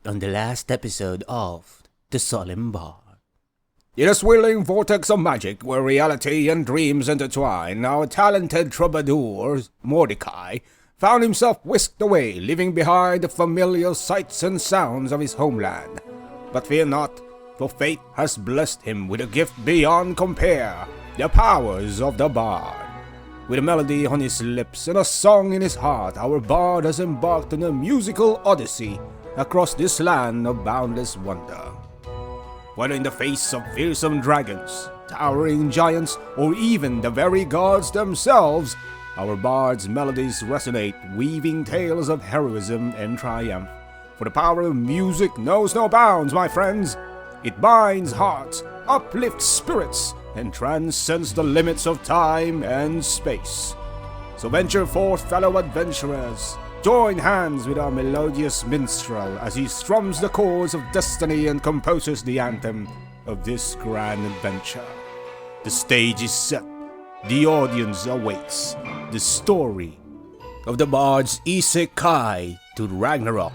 on the last episode of the Solemn Bard. In a swirling vortex of magic where reality and dreams intertwine, our talented troubadour, Mordecai, found himself whisked away, leaving behind the familiar sights and sounds of his homeland. But fear not, for fate has blessed him with a gift beyond compare, the powers of the Bard. With a melody on his lips and a song in his heart, our Bard has embarked on a musical odyssey across this land of boundless wonder. Whether in the face of fearsome dragons, towering giants, or even the very gods themselves, our Bard's melodies resonate, weaving tales of heroism and triumph. For the power of music knows no bounds, my friends. It binds hearts, uplifts spirits, and transcends the limits of time and space. So venture forth, fellow adventurers. Join hands with our melodious minstrel as he strums the chords of destiny and composes the anthem of this grand adventure. The stage is set. The audience awaits. The story of the Bard's Isekai to Ragnarok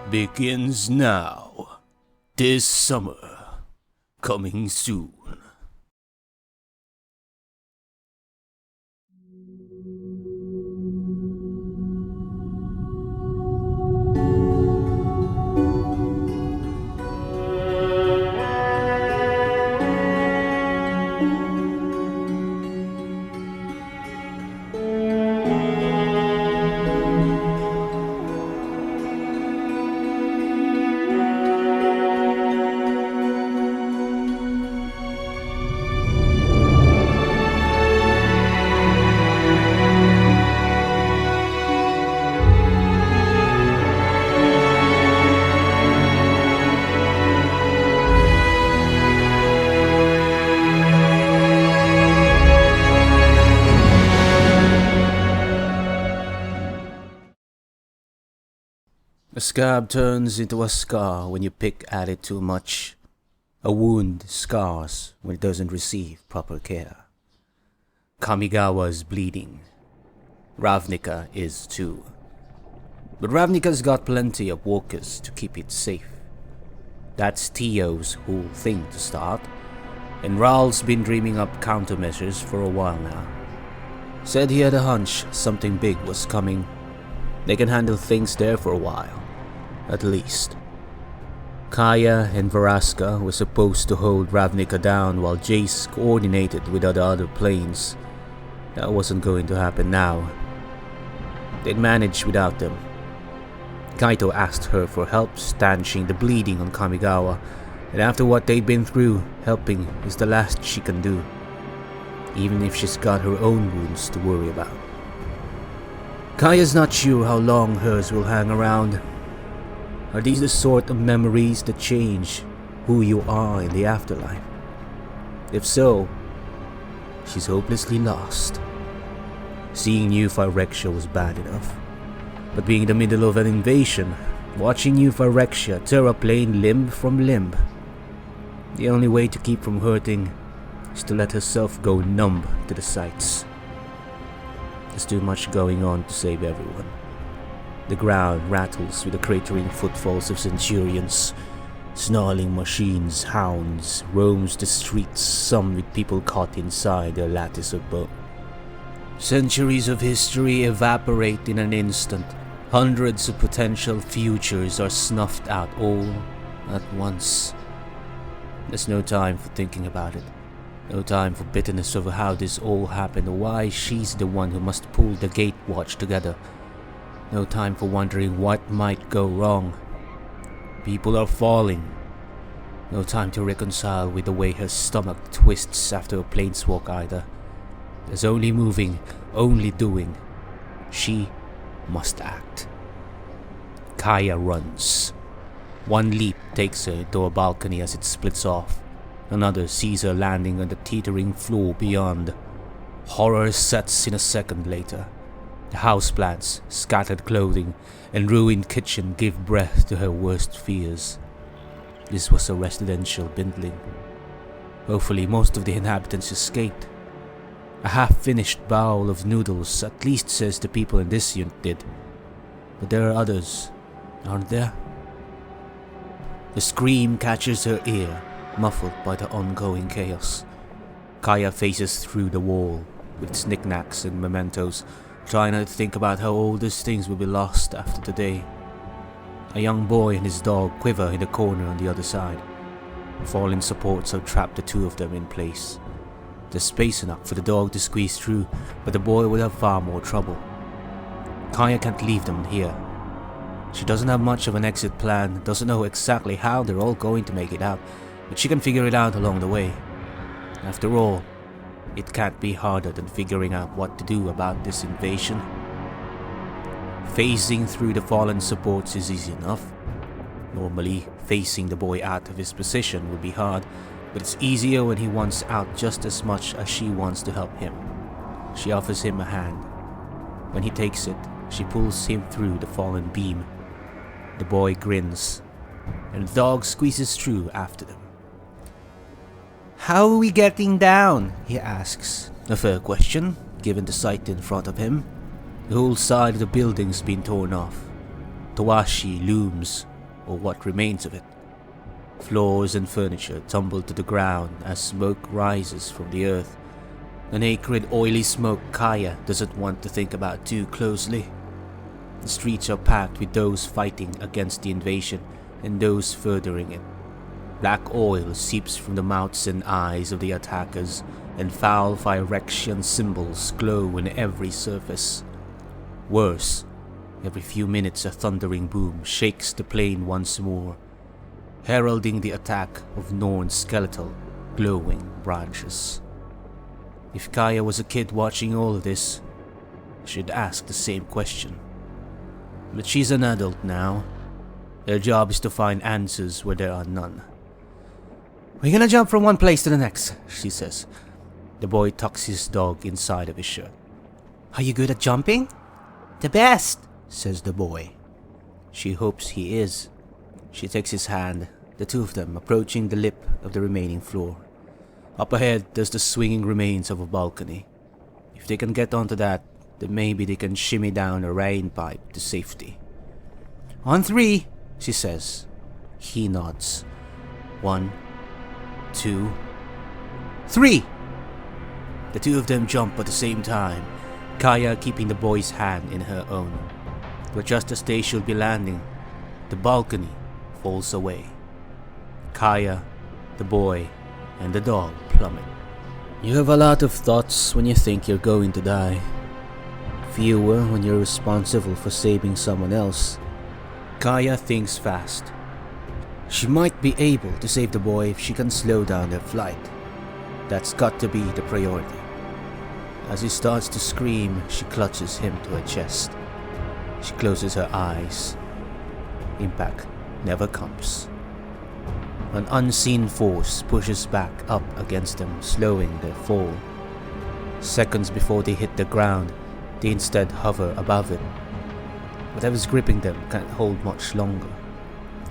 begins now. This summer, coming soon. A scab turns into a scar when you pick at it too much. A wound scars when it doesn't receive proper care. Kamigawa is bleeding. Ravnica is too. But Ravnica's got plenty of walkers to keep it safe. That's Tio's whole thing to start, and Ral's been dreaming up countermeasures for a while now. Said he had a hunch something big was coming. They can handle things there for a while, at least. Kaya and Varaska were supposed to hold Ravnica down while Jace coordinated with the other planes. That wasn't going to happen now. They'd manage without them. Kaito asked her for help stanching the bleeding on Kamigawa, and after what they'd been through, helping is the last she can do, even if she's got her own wounds to worry about. Kaya's not sure how long hers will hang around. Are these the sort of memories that change who you are in the afterlife? If so, she's hopelessly lost. Seeing New Phyrexia was bad enough, but being in the middle of an invasion, watching New Phyrexia tear a plane limb from limb, the only way to keep from hurting is to let herself go numb to the sights. There's too much going on to save everyone. The ground rattles with the cratering footfalls of centurions. Snarling machines, hounds, roams the streets, some with people caught inside their lattice of bone. Centuries of history evaporate in an instant. Hundreds of potential futures are snuffed out all at once. There's no time for thinking about it. No time for bitterness over how this all happened or why she's the one who must pull the gate watch together. No time for wondering what might go wrong. People are falling. No time to reconcile with the way her stomach twists after a planeswalk either. There's only moving, only doing. She must act. Kaya runs. One leap takes her into a balcony as it splits off. Another sees her landing on the teetering floor beyond. Horror sets in a second later. The houseplants, scattered clothing, and ruined kitchen give breath to her worst fears. This was a residential building. Hopefully most of the inhabitants escaped. A half-finished bowl of noodles at least says the people in this unit did. But there are others, aren't there? The scream catches her ear, muffled by the ongoing chaos. Kaya faces through the wall, with its knickknacks and mementos, trying not to think about how all these things will be lost after today. A young boy and his dog quiver in the corner on the other side. Fallen supports have trapped the two of them in place. There's space enough for the dog to squeeze through, but the boy would have far more trouble. Kaya can't leave them here. She doesn't have much of an exit plan, doesn't know exactly how they're all going to make it out, but she can figure it out along the way. After all, it can't be harder than figuring out what to do about this invasion. Phasing through the fallen supports is easy enough. Normally, facing the boy out of his position would be hard, but it's easier when he wants out just as much as she wants to help him. She offers him a hand. When he takes it, she pulls him through the fallen beam. The boy grins, and the dog squeezes through after them. "How are we getting down?" he asks. A fair question, given the sight in front of him. The whole side of the building's been torn off. Tawashi looms, or what remains of it. Floors and furniture tumble to the ground as smoke rises from the earth. An acrid, oily smoke Kaya doesn't want to think about too closely. The streets are packed with those fighting against the invasion and those furthering it. Black oil seeps from the mouths and eyes of the attackers, and foul Phyrexian symbols glow in every surface. Worse, every few minutes a thundering boom shakes the plain once more, heralding the attack of Norn's skeletal, glowing branches. If Kaya was a kid watching all of this, she'd ask the same question. But she's an adult now. Her job is to find answers where there are none. "We're gonna jump from one place to the next," she says. The boy tucks his dog inside of his shirt. "Are you good at jumping?" "The best," says the boy. She hopes he is. She takes his hand, the two of them approaching the lip of the remaining floor. Up ahead, there's the swinging remains of a balcony. If they can get onto that, then maybe they can shimmy down a rain pipe to safety. "On 3, she says. He nods. 1, 2, 3! The two of them jump at the same time, Kaya keeping the boy's hand in her own. But just as they should be landing, the balcony falls away. Kaya, the boy, and the dog plummet. You have a lot of thoughts when you think you're going to die. Fewer when you're responsible for saving someone else. Kaya thinks fast. She might be able to save the boy if she can slow down their flight. That's got to be the priority. As he starts to scream, she clutches him to her chest. She closes her eyes. Impact never comes. An unseen force pushes back up against them, slowing their fall. Seconds before they hit the ground, they instead hover above it. Whatever's gripping them can't hold much longer.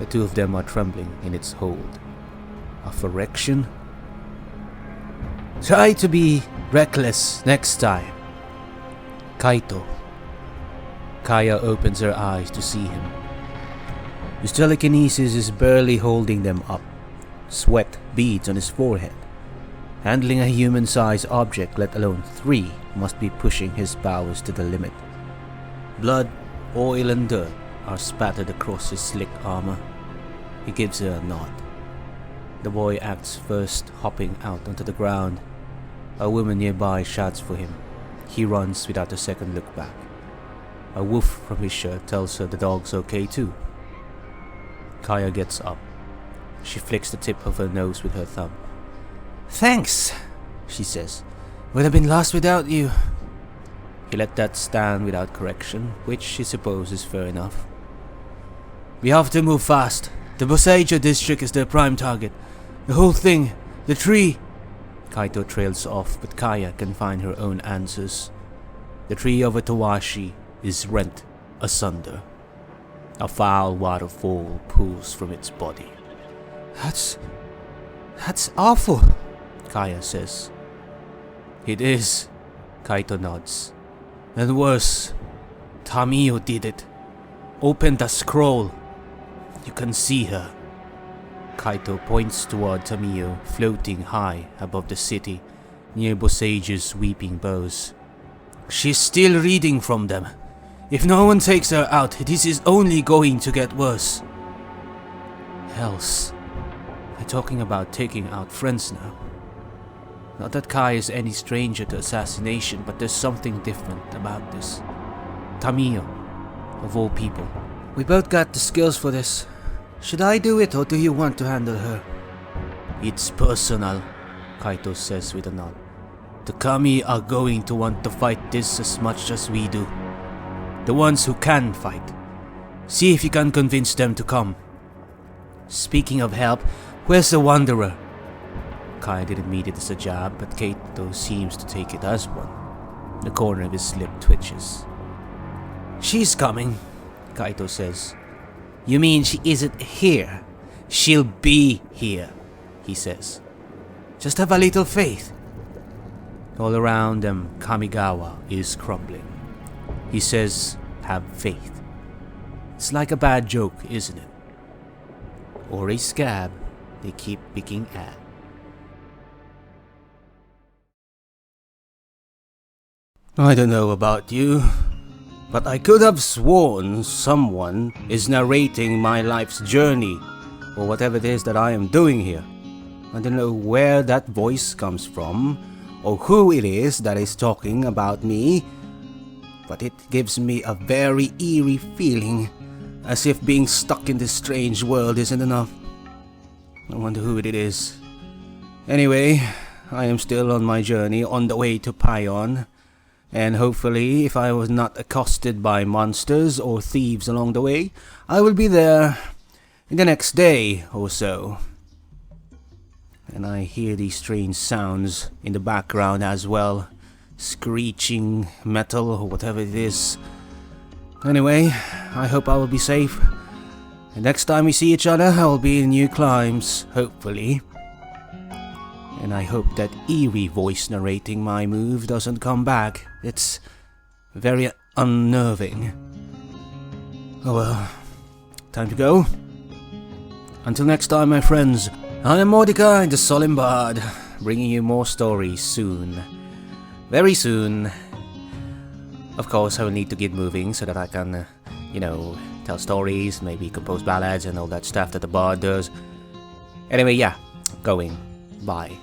The two of them are trembling in its hold. A Phyrexian? Try to be reckless next time. Kaito. Kaya opens her eyes to see him. His telekinesis is barely holding them up. Sweat beads on his forehead. Handling a human-sized object, let alone 3, must be pushing his powers to the limit. Blood, oil and dirt are spattered across his slick armor. He gives her a nod. The boy acts first, hopping out onto the ground. A woman nearby shouts for him. He runs without a second look back. A woof from his shirt tells her the dog's okay too. Kaya gets up. She flicks the tip of her nose with her thumb. Thanks, she says. Would have been lost without you. He let that stand without correction, which she supposes is fair enough. We have to move fast. The Boseija district is their prime target. The whole thing, the tree. Kaito trails off, but Kaya can find her own answers. The tree over Tawashi is rent asunder. A foul waterfall pools from its body. That's awful, Kaya says. It is, Kaito nods. And worse, Tamiyo did it. Open the scroll. You can see her. Kaito points toward Tamiyo, floating high above the city, near Bosage's weeping bows. She's still reading from them. If no one takes her out, this is only going to get worse. Hells. They're talking about taking out friends now. Not that Kai is any stranger to assassination, but there's something different about this. Tamiyo, of all people. We both got the skills for this. Should I do it, or do you want to handle her? It's personal, Kaito says with a nod. The Kami are going to want to fight this as much as we do. The ones who can fight. See if you can convince them to come. Speaking of help, where's the Wanderer? Kai didn't mean it as a jab, but Kaito seems to take it as one. The corner of his lip twitches. She's coming, Kaito says. You mean she isn't here? She'll be here, he says. Just have a little faith. All around them, Kamigawa is crumbling. He says, have faith. It's like a bad joke, isn't it? Or a scab they keep picking at. I don't know about you, but I could have sworn someone is narrating my life's journey, or whatever it is that I am doing here. I don't know where that voice comes from, or who it is that is talking about me, but it gives me a very eerie feeling, as if being stuck in this strange world isn't enough. I wonder who it is. Anyway, I am still on my journey on the way to Pion. And hopefully, if I was not accosted by monsters or thieves along the way, I will be there in the next day or so. And I hear these strange sounds in the background as well. Screeching metal or whatever it is. Anyway, I hope I will be safe. And next time we see each other, I will be in new climes, hopefully. And I hope that eerie voice narrating my move doesn't come back. It's very unnerving. Oh well, time to go. Until next time, my friends, I am Mordecai, the Solemn Bard, bringing you more stories soon. Very soon. Of course, I will need to get moving so that I can, tell stories, maybe compose ballads and all that stuff that the Bard does. Anyway, yeah, going. Bye.